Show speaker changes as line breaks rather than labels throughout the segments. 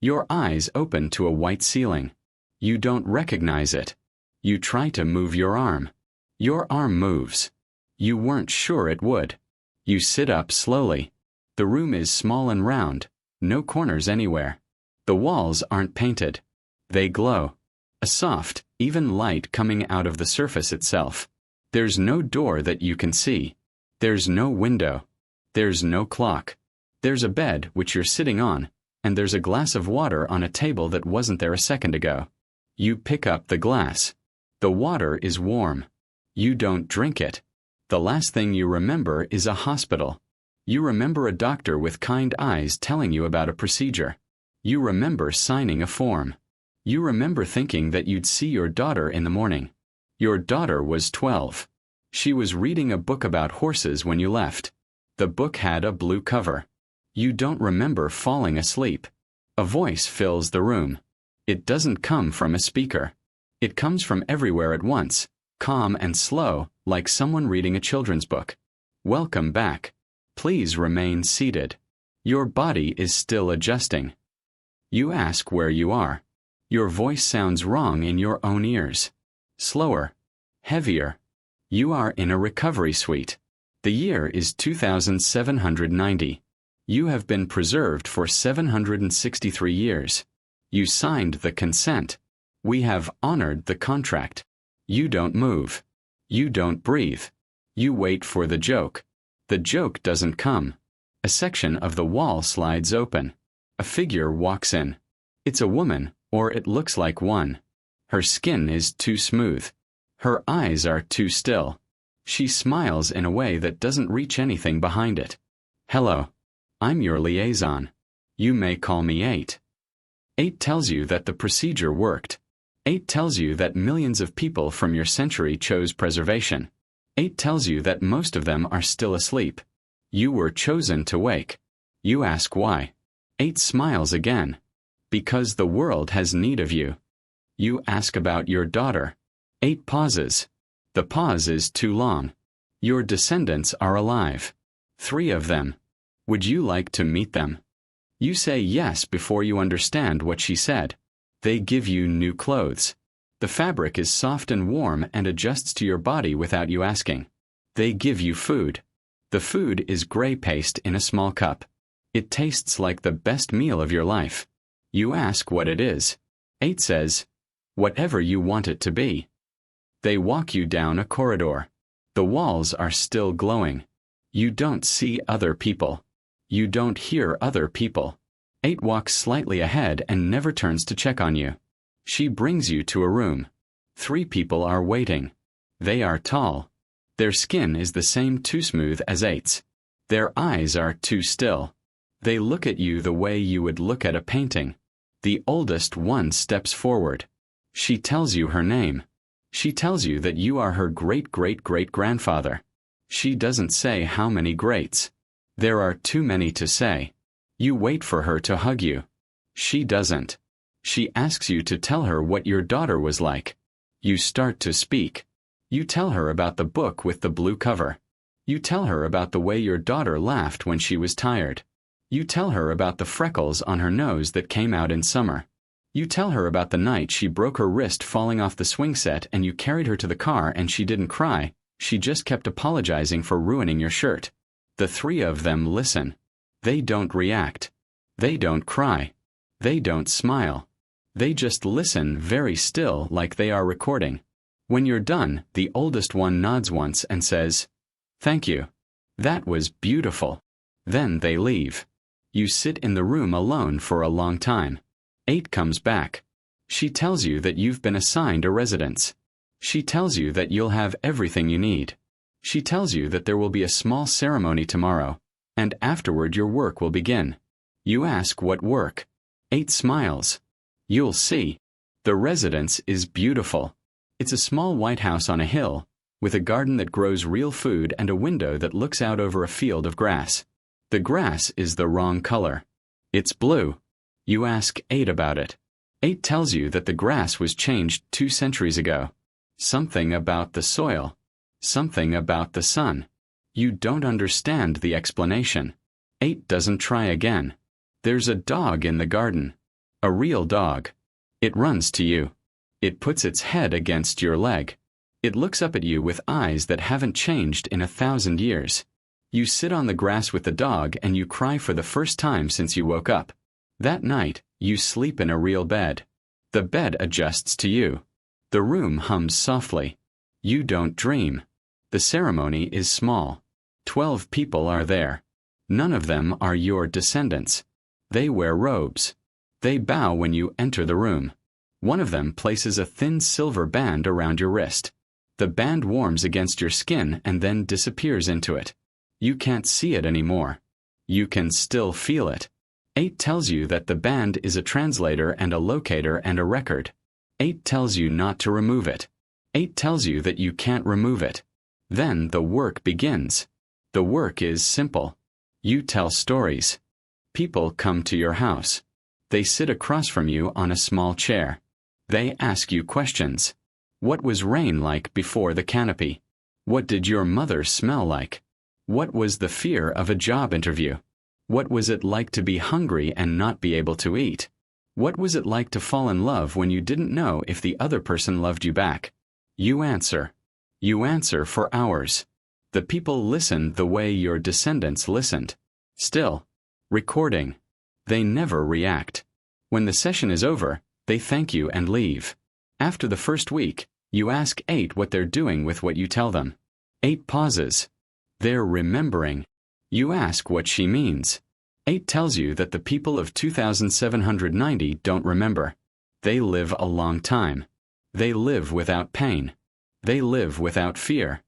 Your eyes open to a white ceiling. You don't recognize it. You try to move your arm. Your arm moves. You weren't sure it would. You sit up slowly. The room is small and round, no corners anywhere. The walls aren't painted. They glow. A soft, even light coming out of the surface itself. There's no door that you can see. There's no window. There's no clock. There's a bed which you're sitting on, and there's a glass of water on a table that wasn't there a second ago. You pick up the glass. The water is warm. You don't drink it. The last thing you remember is a hospital. You remember a doctor with kind eyes telling you about a procedure. You remember signing a form. You remember thinking that you'd see your daughter in the morning. Your daughter was 12. She was reading a book about horses when you left. The book had a blue cover. You don't remember falling asleep. A voice fills the room. It doesn't come from a speaker. It comes from everywhere at once, calm and slow, like someone reading a children's book. Welcome back. Please remain seated. Your body is still adjusting. You ask where you are. Your voice sounds wrong in your own ears. Slower. Heavier. You are in a recovery suite. The year is 2790. You have been preserved for 763 years. You signed the consent. We have honored the contract. You don't move. You don't breathe. You wait for the joke. The joke doesn't come. A section of the wall slides open. A figure walks in. It's a woman, or it looks like one. Her skin is too smooth. Her eyes are too still. She smiles in a way that doesn't reach anything behind it. Hello. I'm your liaison. You may call me 8. 8 tells you that the procedure worked. 8 tells you that millions of people from your century chose preservation. 8 tells you that most of them are still asleep. You were chosen to wake. You ask why. 8 smiles again. Because the world has need of you. You ask about your daughter. 8 pauses. The pause is too long. Your descendants are alive. 3 of them. Would you like to meet them? You say yes before you understand what she said. They give you new clothes. The fabric is soft and warm and adjusts to your body without you asking. They give you food. The food is gray paste in a small cup. It tastes like the best meal of your life. You ask what it is. 8 says, whatever you want it to be. They walk you down a corridor. The walls are still glowing. You don't see other people. You don't hear other people. 8 walks slightly ahead and never turns to check on you. She brings you to a room. 3 people are waiting. They are tall. Their skin is the same too smooth as 8's. Their eyes are too still. They look at you the way you would look at a painting. The oldest one steps forward. She tells you her name. She tells you that you are her great-great-great-grandfather. She doesn't say how many greats. There are too many to say. You wait for her to hug you. She doesn't. She asks you to tell her what your daughter was like. You start to speak. You tell her about the book with the blue cover. You tell her about the way your daughter laughed when she was tired. You tell her about the freckles on her nose that came out in summer. You tell her about the night she broke her wrist falling off the swing set and you carried her to the car and she didn't cry, she just kept apologizing for ruining your shirt. The 3 of them listen. They don't react. They don't cry. They don't smile. They just listen very still like they are recording. When you're done, the oldest one nods once and says, "Thank you. That was beautiful." Then they leave. You sit in the room alone for a long time. 8 comes back. She tells you that you've been assigned a residence. She tells you that you'll have everything you need. She tells you that there will be a small ceremony tomorrow, and afterward your work will begin. You ask what work. 8 smiles. You'll see. The residence is beautiful. It's a small white house on a hill, with a garden that grows real food and a window that looks out over a field of grass. The grass is the wrong color. It's blue. You ask 8 about it. 8 tells you that the grass was changed 2 centuries ago. Something about the soil. Something about the sun. You don't understand the explanation. 8 doesn't try again. There's a dog in the garden. A real dog. It runs to you. It puts its head against your leg. It looks up at you with eyes that haven't changed in 1,000 years. You sit on the grass with the dog and you cry for the first time since you woke up. That night, you sleep in a real bed. The bed adjusts to you. The room hums softly. You don't dream. The ceremony is small. 12 people are there. None of them are your descendants. They wear robes. They bow when you enter the room. One of them places a thin silver band around your wrist. The band warms against your skin and then disappears into it. You can't see it anymore. You can still feel it. 8 tells you that the band is a translator and a locator and a record. 8 tells you not to remove it. 8 tells you that you can't remove it. Then the work begins. The work is simple. You tell stories. People come to your house. They sit across from you on a small chair. They ask you questions. What was rain like before the canopy? What did your mother smell like? What was the fear of a job interview? What was it like to be hungry and not be able to eat? What was it like to fall in love when you didn't know if the other person loved you back? You answer. You answer for hours. The people listen the way your descendants listened. Still. Recording. They never react. When the session is over, they thank you and leave. After the first week, you ask 8 what they're doing with what you tell them. 8 pauses. They're remembering. You ask what she means. 8 tells you that the people of 2790 don't remember. They live a long time. They live without pain. They live without fear.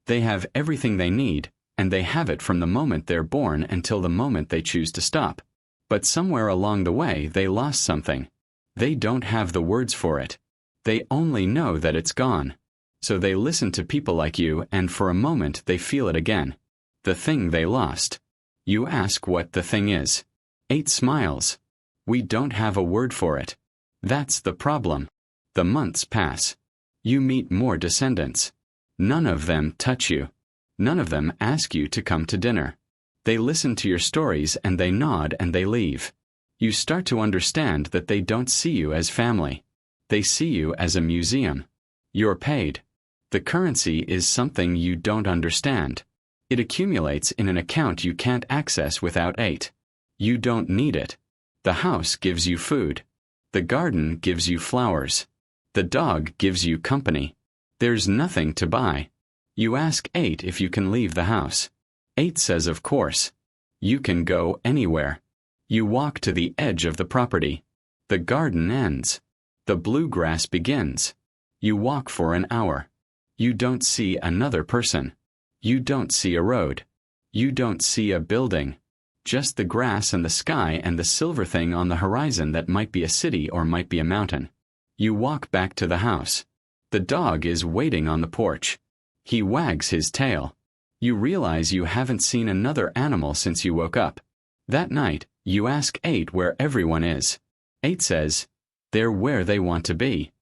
They have everything they need, and they have it from the moment they're born until the moment they choose to stop. But somewhere along the way they lost something. They don't have the words for it. They only know that it's gone. So they listen to people like you and for a moment they feel it again. The thing they lost. You ask what the thing is. 8 smiles. We don't have a word for it. That's the problem. The months pass. You meet more descendants. None of them touch you. None of them ask you to come to dinner. They listen to your stories and they nod and they leave. You start to understand that they don't see you as family. They see you as a museum. You're paid. The currency is something you don't understand. It accumulates in an account you can't access without 8. You don't need it. The house gives you food. The garden gives you flowers. The dog gives you company. There's nothing to buy. You ask 8 if you can leave the house. 8 says of course. You can go anywhere. You walk to the edge of the property. The garden ends. The bluegrass begins. You walk for an hour. You don't see another person. You don't see a road. You don't see a building. Just the grass and the sky and the silver thing on the horizon that might be a city or might be a mountain. You walk back to the house. The dog is waiting on the porch. He wags his tail. You realize you haven't seen another animal since you woke up. That night, you ask 8 where everyone is. 8 says, they're where they want to be.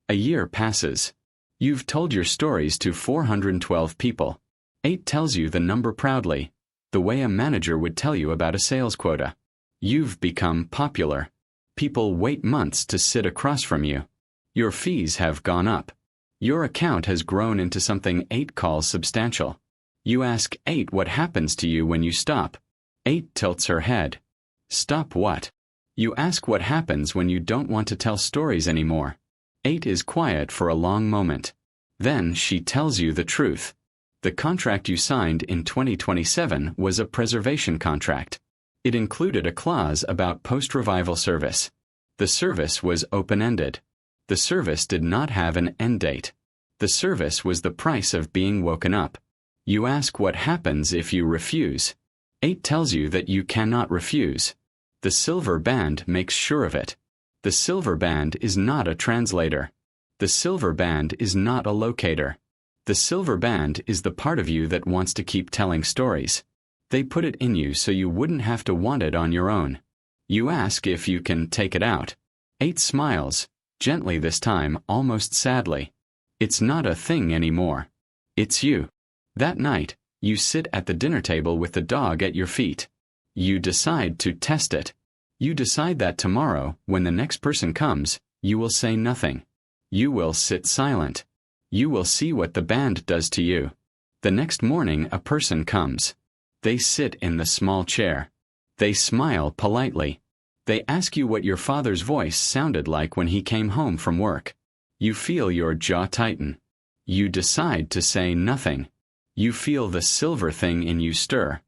A year passes. You've told your stories to 412 people. 8 tells you the number proudly, the way a manager would tell you about a sales quota. You've become popular. People wait months to sit across from you. Your fees have gone up. Your account has grown into something 8 calls substantial. You ask 8 what happens to you when you stop. 8 tilts her head. Stop what? You ask what happens when you don't want to tell stories anymore. 8 is quiet for a long moment. Then she tells you the truth. The contract you signed in 2027 was a preservation contract. It included a clause about post-revival service. The service was open-ended. The service did not have an end date. The service was the price of being woken up. You ask what happens if you refuse. 8 tells you that you cannot refuse. The silver band makes sure of it. The silver band is not a translator. The silver band is not a locator. The silver band is the part of you that wants to keep telling stories. They put it in you so you wouldn't have to want it on your own. You ask if you can take it out. 8 smiles, gently this time, almost sadly. It's not a thing anymore. It's you. That night, you sit at the dinner table with the dog at your feet. You decide to test it. You decide that tomorrow, when the next person comes, you will say nothing. You will sit silent. You will see what the band does to you. The next morning a person comes. They sit in the small chair. They smile politely. They ask you what your father's voice sounded like when he came home from work. You feel your jaw tighten. You decide to say nothing. You feel the silver thing in you stir.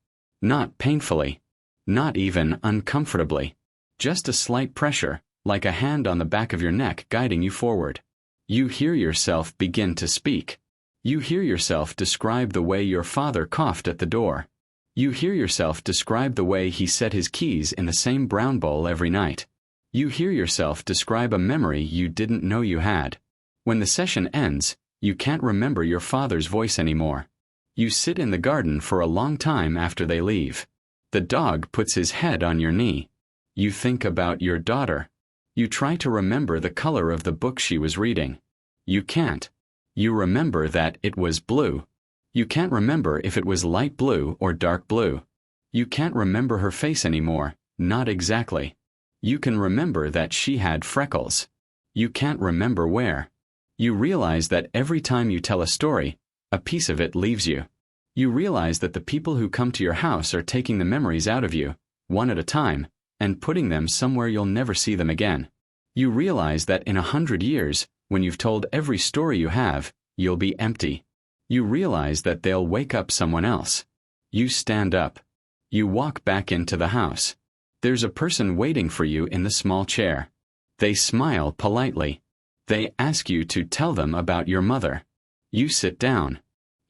Not painfully. Not even uncomfortably. Just a slight pressure, like a hand on the back of your neck guiding you forward. You hear yourself begin to speak. You hear yourself describe the way your father coughed at the door. You hear yourself describe the way he set his keys in the same brown bowl every night. You hear yourself describe a memory you didn't know you had. When the session ends, you can't remember your father's voice anymore. You sit in the garden for a long time after they leave. The dog puts his head on your knee. You think about your daughter. You try to remember the color of the book she was reading. You can't. You remember that it was blue. You can't remember if it was light blue or dark blue. You can't remember her face anymore, not exactly. You can remember that she had freckles. You can't remember where. You realize that every time you tell a story, a piece of it leaves you. You realize that the people who come to your house are taking the memories out of you, one at a time, and putting them somewhere you'll never see them again. You realize that in 100 years, when you've told every story you have, you'll be empty. You realize that they'll wake up someone else. You stand up. You walk back into the house. There's a person waiting for you in the small chair. They smile politely. They ask you to tell them about your mother. You sit down.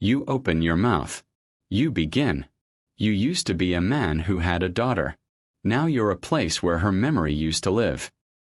You open your mouth. You begin. You used to be a man who had a daughter. Now you're a place where her memory used to live.